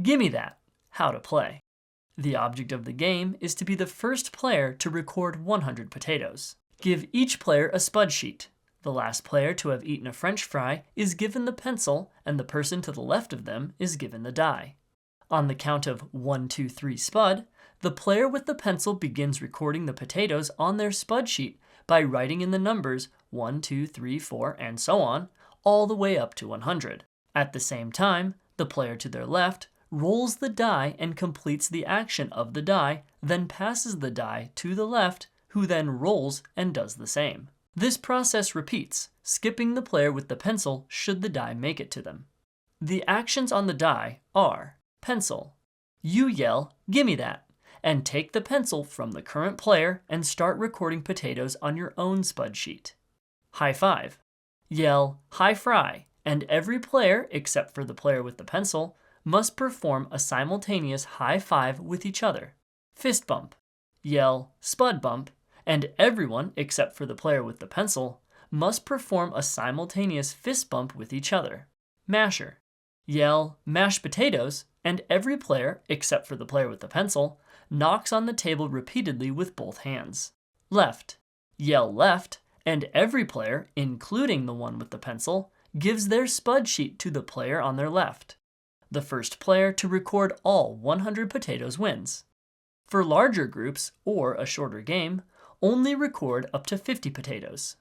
Gimme That, how to play. The object of the game is to be the first player to record 100 potatoes. Give each player a spud sheet. The last player to have eaten a French fry is given the pencil, and the person to the left of them is given the die. On the count of 1, 2, 3 Spud, the player with the pencil begins recording the potatoes on their spud sheet by writing in the numbers 1, 2, 3, 4, and so on, all the way up to 100. At the same time, the player to their left rolls the die and completes the action of the die, then passes the die to the left, who then rolls and does the same. This process repeats, skipping the player with the pencil should the die make it to them. The actions on the die are pencil. You yell, "Gimme that," and take the pencil from the current player and start recording potatoes on your own spud sheet. High five. Yell, "High fry," and every player, except for the player with the pencil, must perform a simultaneous high five with each other. Fist bump. Yell, "Spud bump," and everyone, except for the player with the pencil, must perform a simultaneous fist bump with each other. Masher. Yell, "Mashed potatoes," and every player, except for the player with the pencil, knocks on the table repeatedly with both hands. Left. Yell, "Left," and every player, including the one with the pencil, gives their spud sheet to the player on their left. The first player to record all 100 potatoes wins. For larger groups or a shorter game, only record up to 50 potatoes.